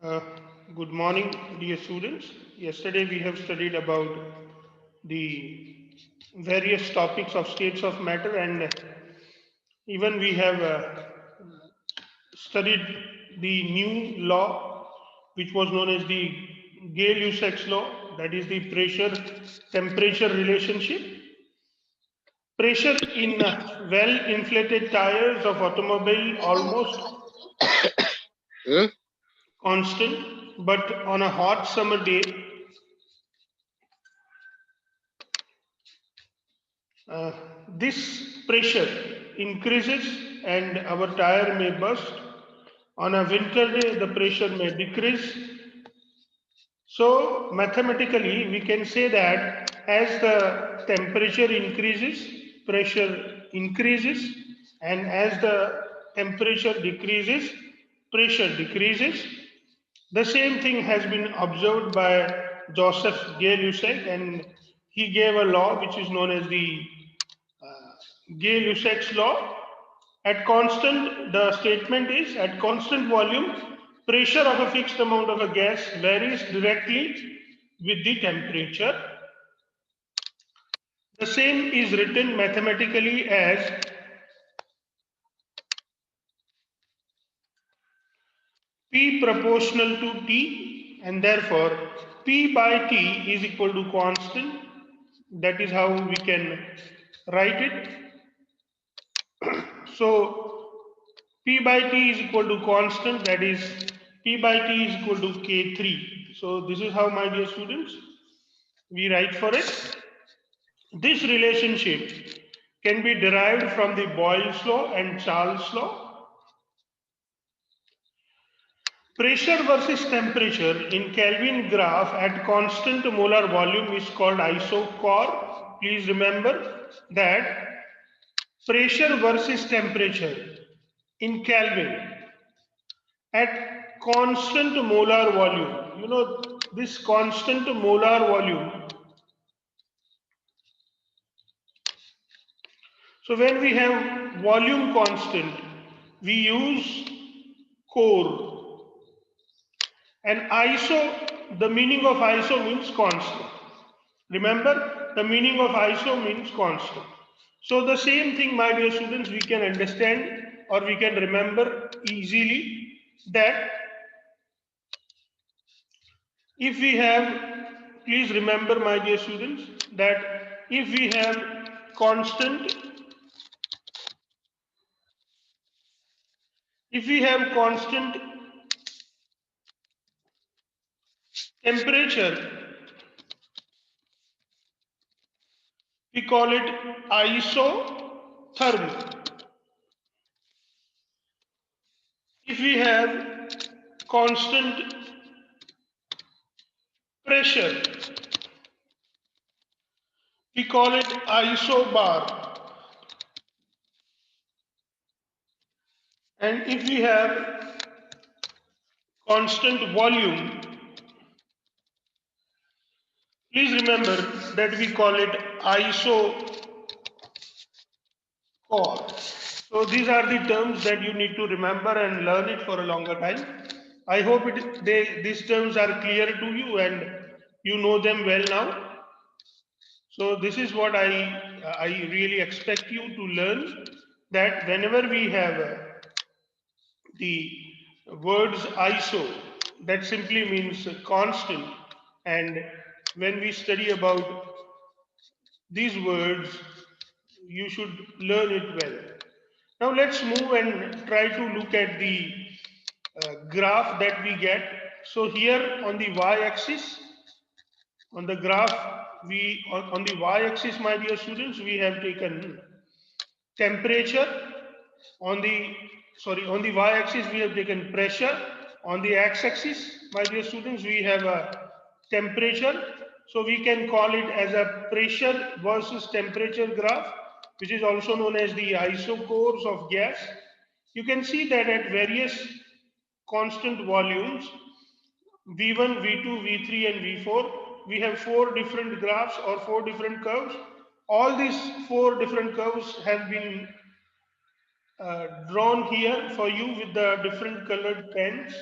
Uh, Good morning, dear students. Yesterday we have studied about the various topics of states of matter, and even we have studied the new law which was known as the Gay-Lussac's law, that is the pressure temperature relationship. Pressure in well inflated tires of automobile almost Hmm? constant, but on a hot summer day, uh, this pressure increases and our tire may burst. On a winter day, the pressure may decrease. So, mathematically, we can say that as the temperature increases, pressure increases, and as the temperature decreases, pressure decreases. The same thing has been observed by Joseph Gay-Lussac, and he gave a law which is known as the Gay-Lussac's law. At constant, the statement is at constant volume, pressure of a fixed amount of a gas varies directly with the temperature. The same is written mathematically as P proportional to T, and therefore P by T is equal to constant. That is how we can write it. So P by T is equal to constant, that is P by T is equal to K3. So this is how, my dear students, we write for it. This relationship can be derived from the Boyle's law and Charles' law. Pressure versus temperature in Kelvin graph at constant molar volume is called isochore. Please remember that pressure versus temperature in Kelvin at constant molar volume. You know, this constant molar volume. So when we have volume constant, we use core. And iso, the meaning of iso means constant. Remember, the meaning of iso means constant. So the same thing, my dear students, we can understand or we can remember easily that if we have, please remember, my dear students, that if we have constant, if we have constant temperature, we call it isothermal. If we have constant pressure, we call it isobar. And if we have constant volume, please remember that we call it isochore. So these are the terms that you need to remember and learn it for a longer time. I hope these terms are clear to you and you know them well now. So this is what I really expect you to learn, that whenever we have the words iso, that simply means constant, and when we study about these words, you should learn it well. Now let's move and try to look at the graph that we get. So here on the y-axis, on the graph, we on the y-axis, my dear students, we have taken temperature. On the on the y-axis we have taken pressure. On the x-axis, my dear students, we have a temperature. So we can call it as a pressure versus temperature graph, which is also known as the isochores of gas. You can see that at various constant volumes, V1, V2, V3 and V4, we have four different graphs or four different curves. All these four different curves have been drawn here for you with the different colored pens.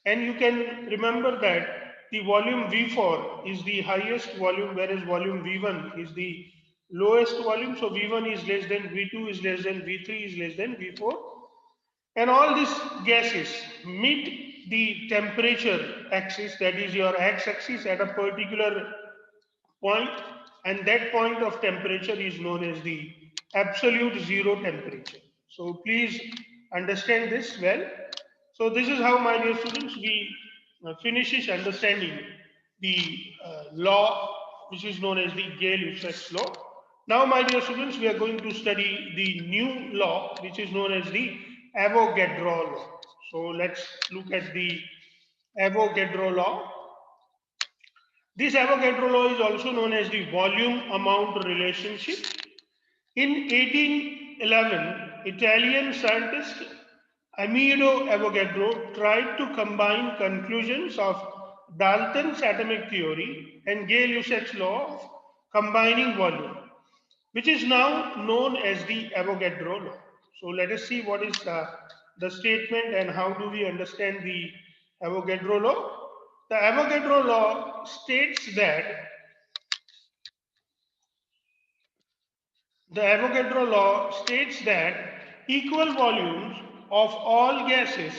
And you can remember that the volume V4 is the highest volume, whereas volume V1 is the lowest volume. So V1 is less than V2 is less than V3 is less than V4. And all these gases meet the temperature axis, that is your x-axis, at a particular point, and that point of temperature is known as the absolute zero temperature. So please understand this well. So this is how, my dear students, we finishes understanding the law which is known as the Gay-Lussac's law. Now, my dear students, we are going to study the new law which is known as the Avogadro law. So let's look at the Avogadro law. This Avogadro law is also known as the volume amount relationship. In 1811, Italian scientist Amedeo Avogadro tried to combine conclusions of Dalton's atomic theory and Gay-Lussac's law of combining volume, which is now known as the Avogadro law. So let us see what is the statement and how do we understand the Avogadro law. The Avogadro law states that equal volumes of all gases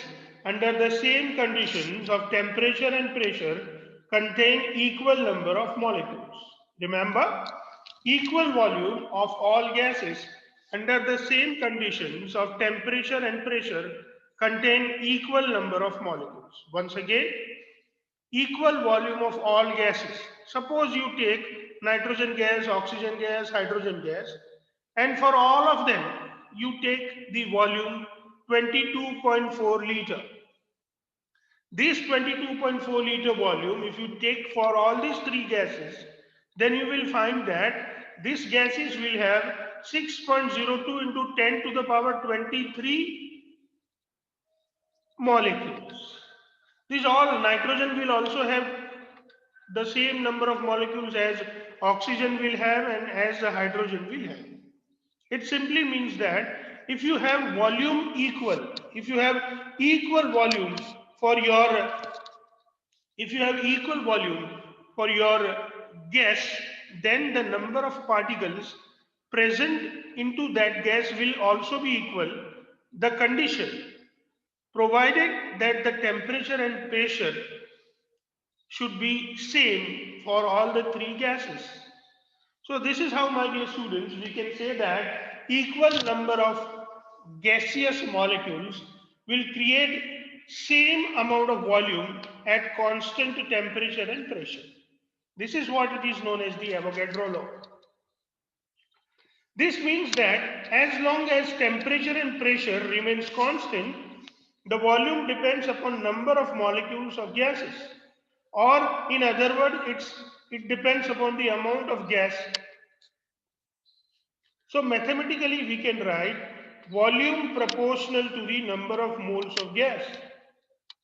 under the same conditions of temperature and pressure contain equal number of molecules. Remember, equal volume of all gases under the same conditions of temperature and pressure contain equal number of molecules. Once again, equal volume of all gases. Suppose you take nitrogen gas, oxygen gas, hydrogen gas, and for all of them, you take the volume 22.4 liter. This 22.4 liter volume, if you take for all these three gases, then you will find that these gases will have 6.02 into 10 to the power 23 molecules. These all nitrogen will also have the same number of molecules as oxygen will have and as the hydrogen will have. It simply means that if you have volume equal, if you have equal volume for your, if you have equal volume for your gas, then the number of particles present into that gas will also be equal. The condition, provided that the temperature and pressure should be same for all the three gases. So this is how, my dear students, we can say that equal number of gaseous molecules will create same amount of volume at constant temperature and pressure. This is what it is known as the Avogadro law. This means that as long as temperature and pressure remains constant, the volume depends upon number of molecules of gases. Or in other words, it depends upon the amount of gas. So mathematically we can write volume proportional to the number of moles of gas.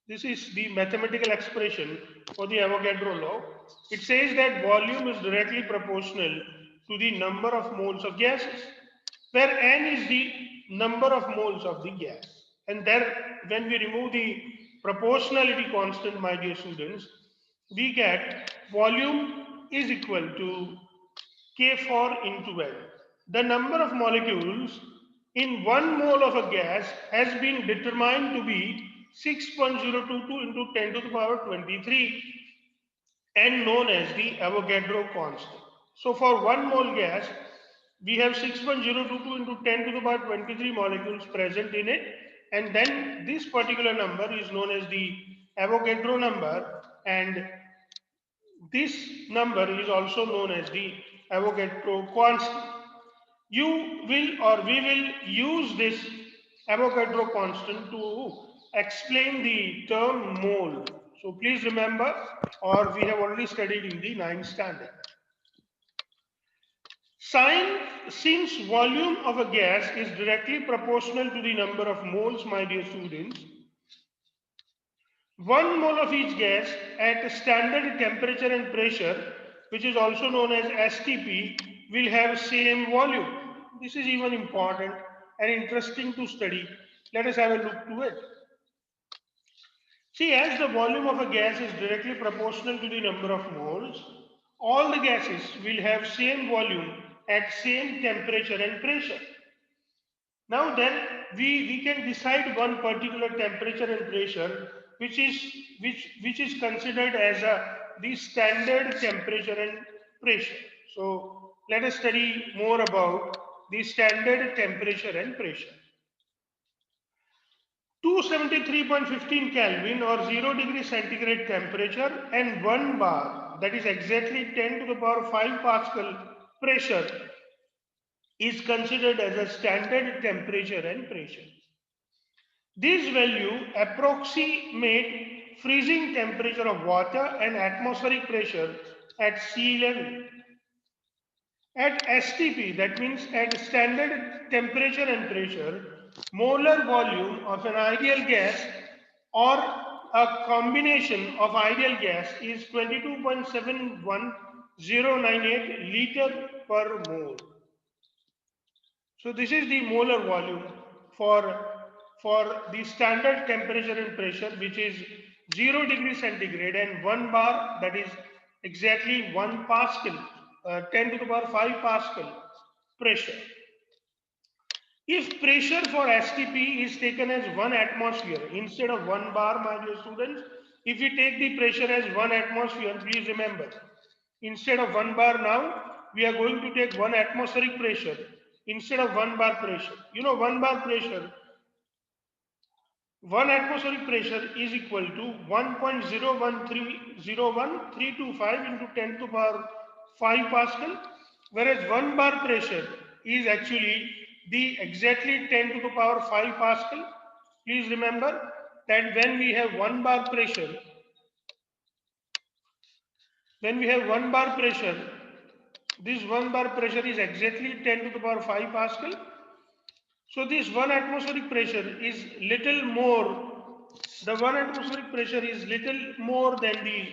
This is the mathematical expression for the Avogadro law. It says that volume is directly proportional to the number of moles of gases, where n is the number of moles of the gas. And there, when we remove the proportionality constant, my dear students, we get volume is equal to K4 into L. The number of molecules in 1 mole of a gas has been determined to be 6.022 into 10 to the power 23 and known as the Avogadro constant. So for 1 mole gas, we have 6.022 into 10 to the power 23 molecules present in it, and then this particular number is known as the Avogadro number, and this number is also known as the Avogadro constant. You will or we will use this Avogadro constant to explain the term mole. So please remember, or we have already studied in the 9th standard. Since volume of a gas is directly proportional to the number of moles, my dear students, 1 mole of each gas at standard temperature and pressure, which is also known as STP, will have same volume. This is even important and interesting to study. Let us have a look to it. See, as the volume of a gas is directly proportional to the number of moles, all the gases will have same volume at same temperature and pressure. Now then, we can decide one particular temperature and pressure which is considered as the standard temperature and pressure. So let us study more about the standard temperature and pressure. 273.15 Kelvin or 0 degree centigrade temperature and 1 bar, that is exactly 10 to the power 5 Pascal pressure, is considered as a standard temperature and pressure. This value approximate freezing temperature of water and atmospheric pressure at sea level. At STP, that means at standard temperature and pressure, molar volume of an ideal gas or a combination of ideal gas is 22.71098 liter per mole. So this is the molar volume for the standard temperature and pressure, which is 0 degree centigrade, and 1 bar, that is exactly 1 Pascal, 10 to the power 5 Pascal pressure. If pressure for STP is taken as 1 atmosphere instead of 1 bar, my dear students, if we take the pressure as 1 atmosphere, please remember, instead of 1 bar now, we are going to take 1 atmospheric pressure instead of 1 bar pressure. You know, 1 bar pressure, 1 atmospheric pressure is equal to 1.01301325 into 10 to the power 5 Pascal, whereas 1 bar pressure is actually the exactly 10 to the power 5 Pascal. Please remember that when we have 1 bar pressure, this 1 bar pressure is exactly 10 to the power 5 Pascal. So this 1 atmospheric pressure is little more, the 1 atmospheric pressure is little more than the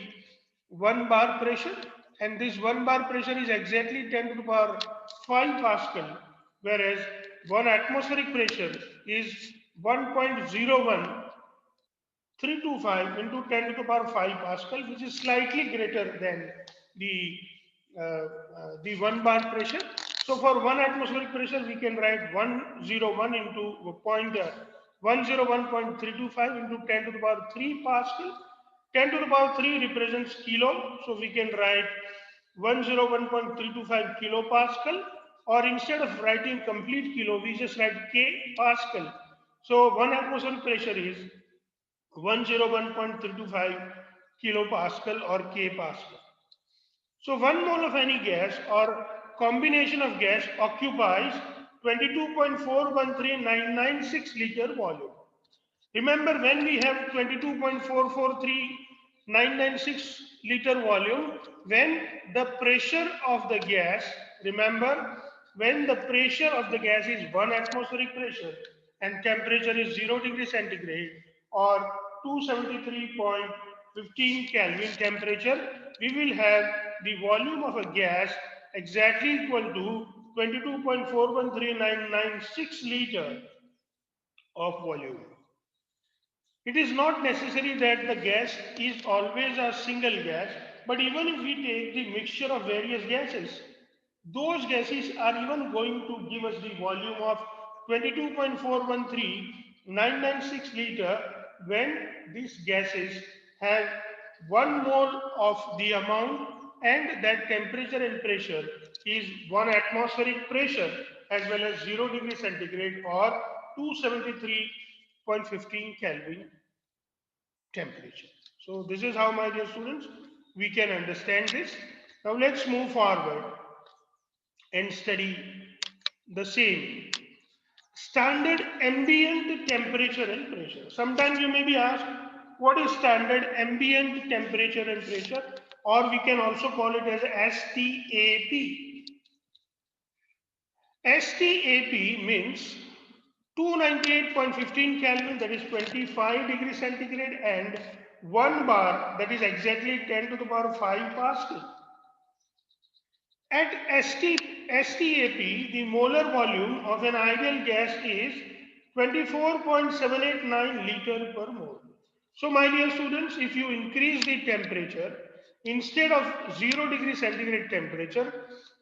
1 bar pressure, and this 1 bar pressure is exactly 10 to the power 5 Pascal, whereas 1 atmospheric pressure is 1.01325 into 10 to the power 5 Pascal, which is slightly greater than the the 1 bar pressure. So for 1 atmospheric pressure, we can write 101 into 101.325 into 10 to the power 3 Pascal. 10 to the power 3 represents kilo, so we can write 101.325 kilopascal, or instead of writing complete kilo, we just write K Pascal. So 1 atmospheric pressure is 101.325 kilopascal or K Pascal. So 1 mole of any gas or combination of gas occupies 22.413996 liter volume. Remember, when we have 22.443996 liter volume, when the pressure of the gas, remember, when the pressure of the gas is 1 atmospheric pressure and temperature is 0 degree centigrade or 273.15 Kelvin temperature, we will have the volume of a gas exactly equal to 22.413996 liter of volume. It is not necessary that the gas is always a single gas, but even if we take the mixture of various gases, those gases are even going to give us the volume of 22.413996 liter when these gases have 1 mole of the amount, and that temperature and pressure is 1 atmospheric pressure as well as 0 degree centigrade or 273.15 Kelvin temperature. So this is how, my dear students, we can understand this. Now let's move forward and study the same standard ambient temperature and pressure. Sometimes you may be asked, what is standard ambient temperature and pressure, or we can also call it as STAP. STAP means 298.15 Kelvin, that is 25 degrees centigrade, and 1 bar, that is exactly 10 to the power 5 Pascal. At STAP, the molar volume of an ideal gas is 24.789 liter per mole. So my dear students, if you increase the temperature, instead of 0 degree centigrade temperature,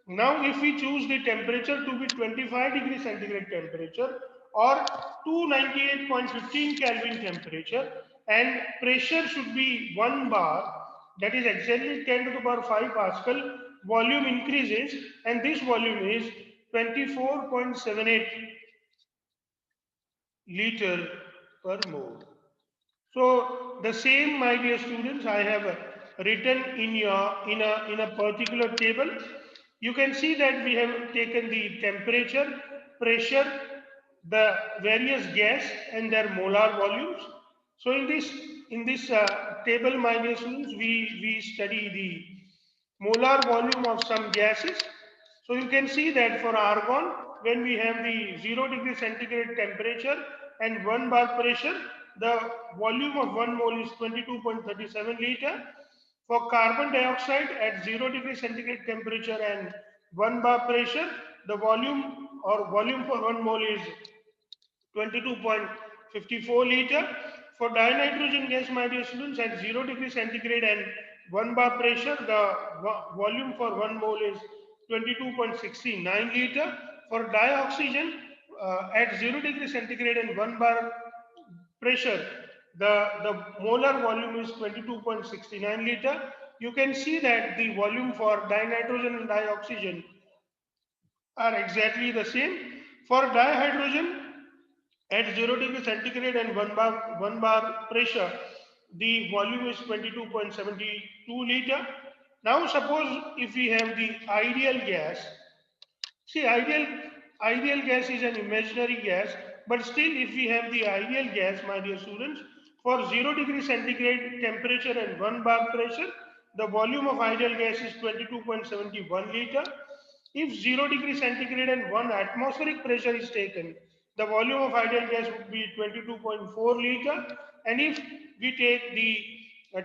now if we choose the temperature to be 25 degree centigrade temperature or 298.15 Kelvin temperature, and pressure should be 1 bar, that is exactly 10 to the power 5 Pascal, volume increases, and this volume is 24.78 liter per mole. So the same, my dear students, I have written in a particular table. You can see that we have taken the temperature, pressure, the various gas and their molar volumes. So in this table, my dear students, we study the molar volume of some gases. So you can see that for argon, when we have the 0 degree centigrade temperature and 1 bar pressure, the volume of 1 mole is 22.37 liter. For carbon dioxide at 0 degree centigrade temperature and 1 bar pressure, the volume for 1 mole is 22.54 liter. For dinitrogen gas, my dear students, at 0 degree centigrade and 1 bar pressure, the volume for 1 mole is 22.69 liter. For dioxygen, at 0 degree centigrade and 1 bar pressure, the molar volume is 22.69 liter. You can see that the volume for dinitrogen and dioxygen are exactly the same. For dihydrogen, at 0 degree centigrade and 1 bar pressure, the volume is 22.72 liter. Now suppose if we have the ideal gas, see ideal gas is an imaginary gas, but still if we have the ideal gas, my dear students, for 0 degree centigrade temperature and 1 bar pressure, the volume of ideal gas is 22.71 liter. If 0 degree centigrade and 1 atmospheric pressure is taken, the volume of ideal gas would be 22.4 liter. And if we take the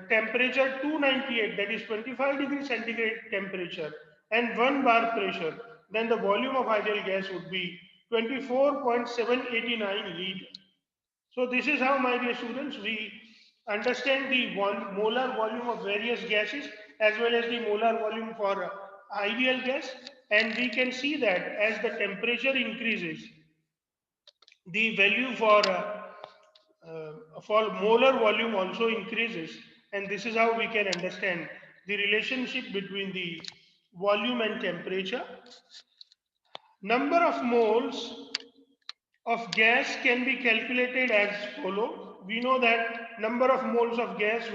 temperature 298, that is 25 degree centigrade temperature, and 1 bar pressure, then the volume of ideal gas would be 24.789 liter. So this is how, my dear students, we understand the molar volume of various gases as well as the molar volume for ideal gas, and we can see that as the temperature increases, the value for molar volume also increases, and this is how we can understand the relationship between the volume and temperature. Number of moles of gas can be calculated as follow. We know that number of moles of gas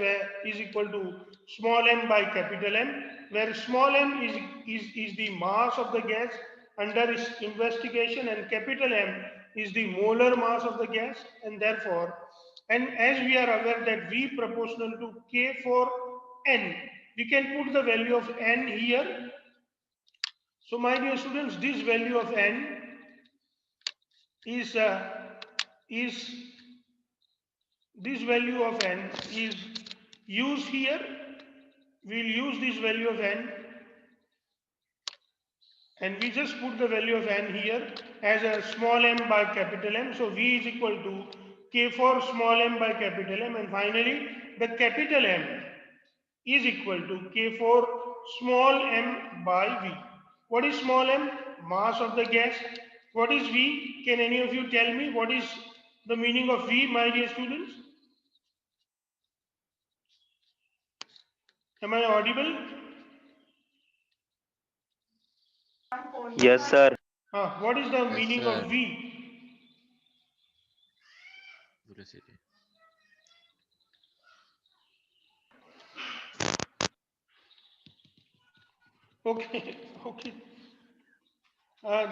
is equal to small m by capital M, where small m is the mass of the gas under investigation, and capital M is the molar mass of the gas, and therefore, and as we are aware that V proportional to K for N, we can put the value of N here. So my dear students, this value of N is is this value of n is used here. We'll use this value of n, and we just put the value of n here as a small m by capital M. So V is equal to K for small m by capital M, and finally the capital M is equal to K for small m by V. What is small m? Mass of the gas. What is V? Can any of you tell me what is the meaning of V, my dear students? Am I audible? Yes, sir. What is the Yes, meaning of sir. V? Velocity. Okay, okay.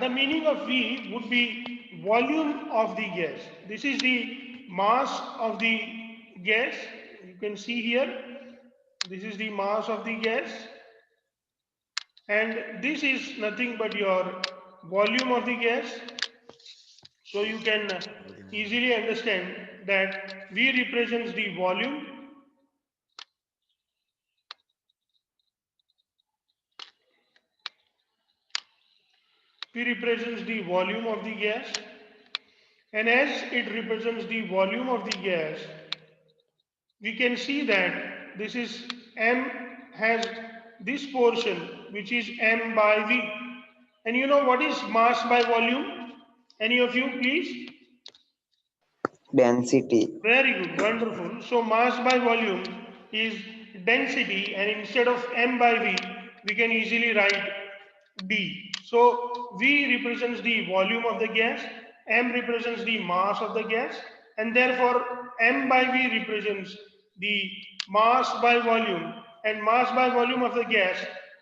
The meaning of V would be volume of the gas. This is the mass of the gas. You can see here. This is the mass of the gas. And this is nothing but your volume of the gas. So you can easily understand that V represents the volume. V represents the volume of the gas, and as it represents the volume of the gas, we can see that this is M has this portion which is M by V. And you know what is mass by volume? Any of you, please? Density. Very good, wonderful. So mass by volume is density, and instead of M by V, we can easily write D. So V represents the volume of the gas, M represents the mass of the gas, and therefore M by V represents the mass by volume, and mass by volume of the gas,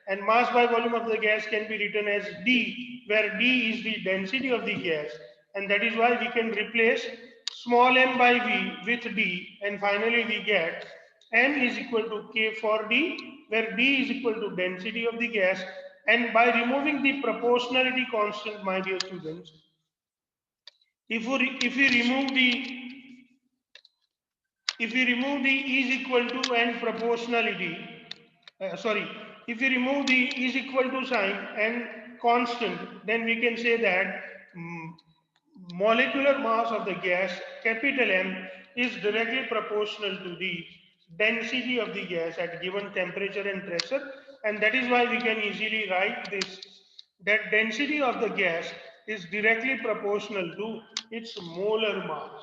and mass by volume of the gas can be written as D, where D is the density of the gas, and that is why we can replace small m by V with D, and finally we get m is equal to K for D, where D is equal to density of the gas, and by removing the proportionality constant, my dear students, if we remove the is equal to and proportionality, sorry, if we remove the is equal to sign and constant, then we can say that molecular mass of the gas, capital M, is directly proportional to the density of the gas at given temperature and pressure, and that is why we can easily write this, that density of the gas is directly proportional to its molar mass.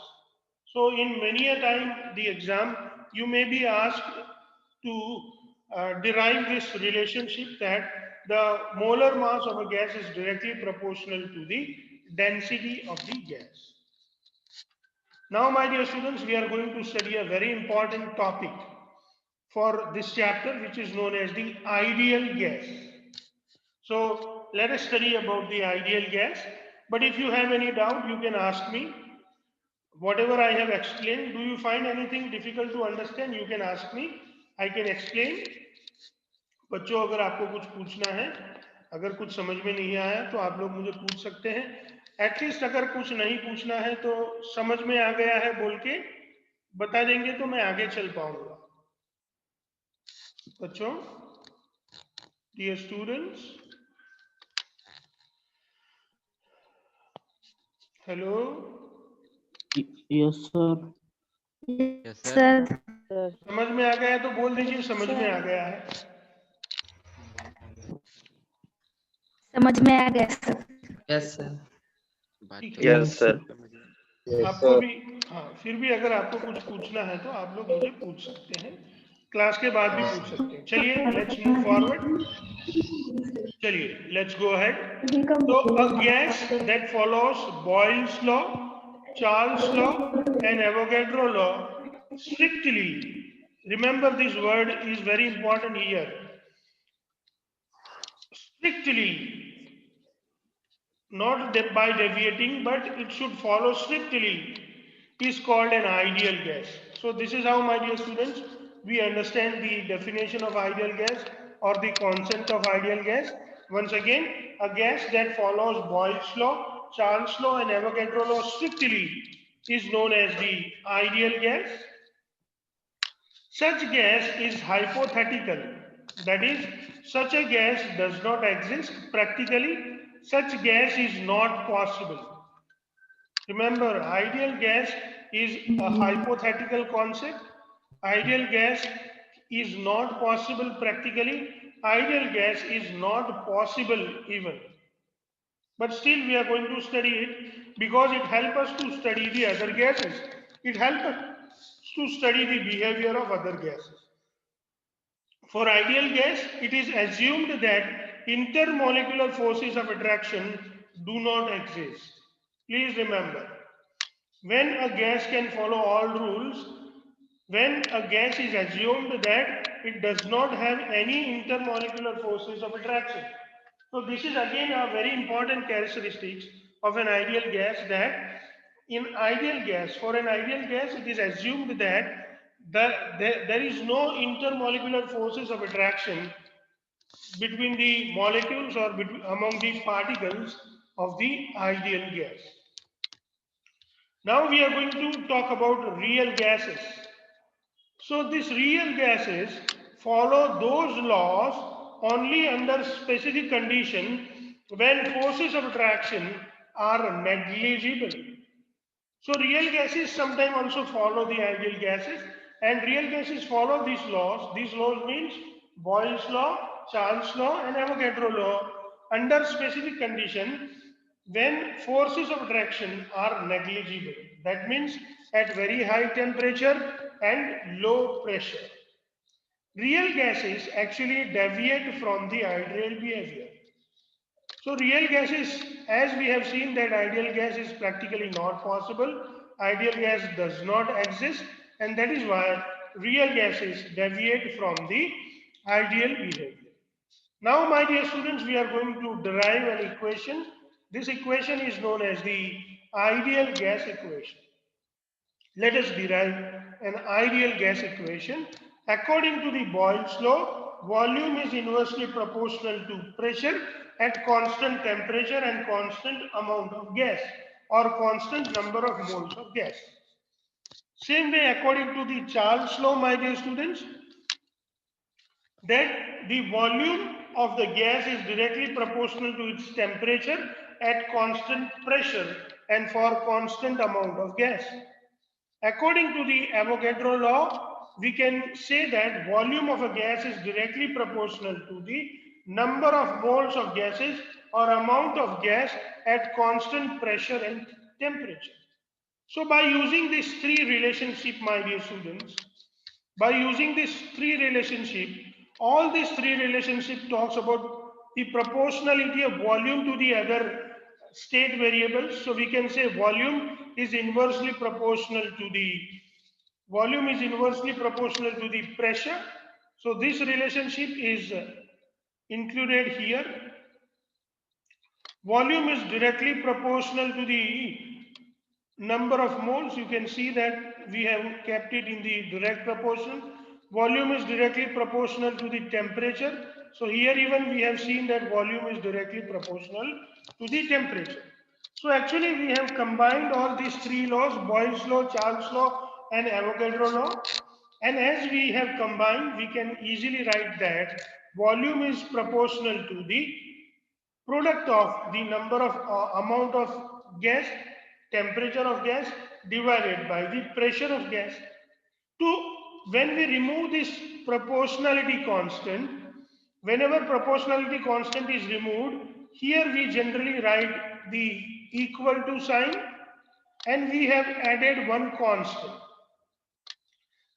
So in many a time the exam, you may be asked to derive this relationship that the molar mass of a gas is directly proportional to the density of the gas. Now, my dear students, we are going to study a very important topic for this chapter, which is known as the ideal gas. So let us study about the ideal gas. But if you have any doubt, you can ask me. Whatever I have explained, do you find anything difficult to understand? You can ask me. I can explain. बच्चों, अगर आपको कुछ पूछना है, अगर कुछ समझ में नहीं आया तो आप लोग मुझे पूछ सकते हैं. एटलीस्ट अगर कुछ नहीं पूछना है तो समझ में आ गया है बोल के बता देंगे तो मैं आगे चल पाऊंगा. बच्चों, dear students, hello. Yes sir. Yes sir. समझ में आ गया है तो बोल दीजिए समझ में आ गया है. समझ में आ गया सर. Yes sir. ठीक है. Yes, sir. Yes, आपको sir. भी, हाँ, फिर भी अगर आपको कुछ पूछना है तो आप लोग मुझे पूछ सकते हैं, क्लास के बाद भी पूछ सकते हैं. चलिए, लेट्स मूव फॉरवर्ड. चलिए, लेट्स गो अहेड. तो a gas that follows Boyle's law, Charles law and Avogadro law strictly, remember this word is very important here, strictly, not by deviating, but it should follow strictly, is called an ideal gas. So this is how, my dear students, we understand the definition of ideal gas or the concept of ideal gas. Once again, a gas that follows Boyle's law, Charles' law and Avogadro law strictly is known as the ideal gas. Such gas is hypothetical, that is, such a gas does not exist practically, such gas is not possible. Remember, ideal gas is a hypothetical concept. Ideal gas is not possible practically. Ideal gas is not possible even. But still we are going to study it because it helps us to study the other gases. It helps us to study the behavior of other gases. For ideal gas, it is assumed that intermolecular forces of attraction do not exist. Please remember, when a gas can follow all rules, when a gas is assumed that it does not have any intermolecular forces of attraction. So this is again a very important characteristic of an ideal gas, that in ideal gas, for an ideal gas, it is assumed that there is no intermolecular forces of attraction between the molecules or among the particles of the ideal gas. Now we are going to talk about real gases. So these real gases follow those laws only under specific condition when forces of attraction are negligible. So real gases sometimes also follow the ideal gases, and real gases follow these laws. These laws means Boyle's law, Charles' law, and Avogadro law under specific condition when forces of attraction are negligible. That means at very high temperature and low pressure. Real gases actually deviate from the ideal behavior. So real gases, as we have seen that ideal gas is practically not possible, ideal gas does not exist, and that is why real gases deviate from the ideal behavior. Now, my dear students, we are going to derive an equation. This equation is known as the ideal gas equation. Let us derive an ideal gas equation. According to the Boyle's law, volume is inversely proportional to pressure at constant temperature and constant amount of gas, or constant number of moles of gas. Same way, according to the Charles law, my dear students, that the volume of the gas is directly proportional to its temperature at constant pressure and for constant amount of gas. According to the Avogadro law, we can say that volume of a gas is directly proportional to the number of moles of gases or amount of gas at constant pressure and temperature. So by using this three relationship, my dear students, by using this three relationship, all these three relationship talks about the proportionality of volume to the other state variables. So we can say volume is inversely proportional to the pressure. So this relationship is included here. Volume is directly proportional to the number of moles. You can see that we have kept it in the direct proportion. Volume is directly proportional to the temperature. So here even we have seen that volume is directly proportional to the temperature. So actually we have combined all these three laws, Boyle's law, Charles' law, and Avogadro law. And as we have combined, we can easily write that volume is proportional to the product of the number of amount of gas, temperature of gas divided by the pressure of gas. When we remove this proportionality constant, whenever proportionality constant is removed, here we generally write the equal to sign, and we have added one constant.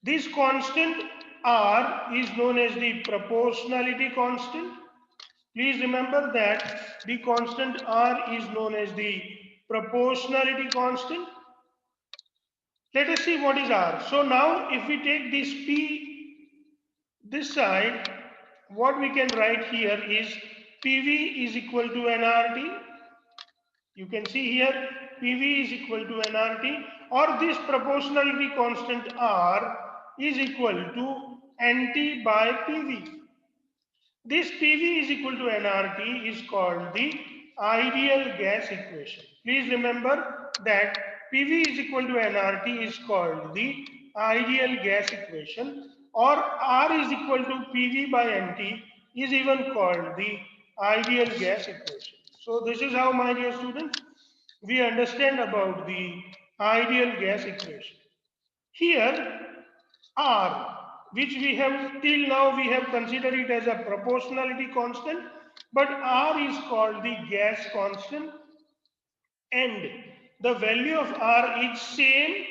This constant R is known as the proportionality constant. Please remember that the constant R is known as the proportionality constant. Let us see what is R. So now if we take this P, this side, what we can write here is PV is equal to nRT. You can see here PV is equal to nRT, or this proportionality constant R is equal to NT by PV. This PV is equal to nRT is called the ideal gas equation. Please remember that PV is equal to nRT is called the ideal gas equation, or R is equal to PV by NT is even called the ideal gas equation. So this is how, my dear students, we understand about the ideal gas equation. Here R, which we have till now we have considered it as a proportionality constant, but R is called the gas constant, and the value of R is same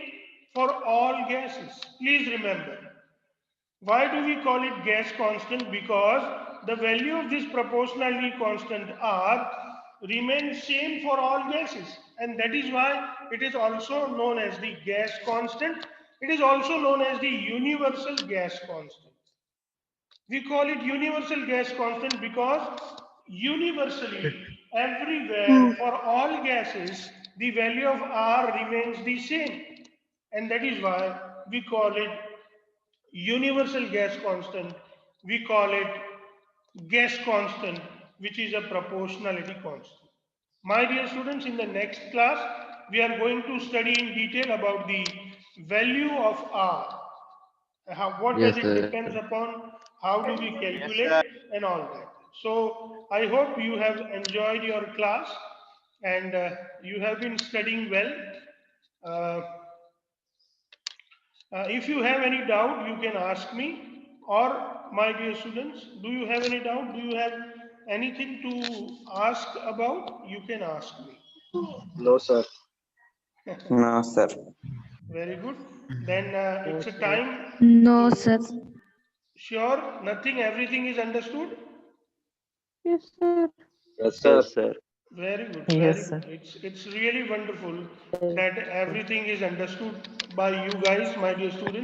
for all gases. Please remember. Why do we call it gas constant? Because the value of this proportionality constant R remains same for all gases, and that is why it is also known as the gas constant. It is also known as the universal gas constant. We call it universal gas constant because universally, everywhere, for all gases, the value of R remains the same, and that is why we call it universal gas constant. We call it gas constant, which is a proportionality constant. My dear students, in the next class, we are going to study in detail about the value of R. What Yes, does it sir. depends upon, how do we calculate, and all that. So I hope you have enjoyed your class, and you have been studying well. Uh, If you have any doubt, you can ask me, or my dear students, do you have any doubt? Do you have anything to ask about? You can ask me. No, sir. No, sir. Very good. Then it's a time. No, sir. Sure, nothing, everything is understood. Yes, sir. Yes, sir. Yes, sir. Very good. Yes, Very sir. good. It's really wonderful that everything is understood by you guys, my dear students.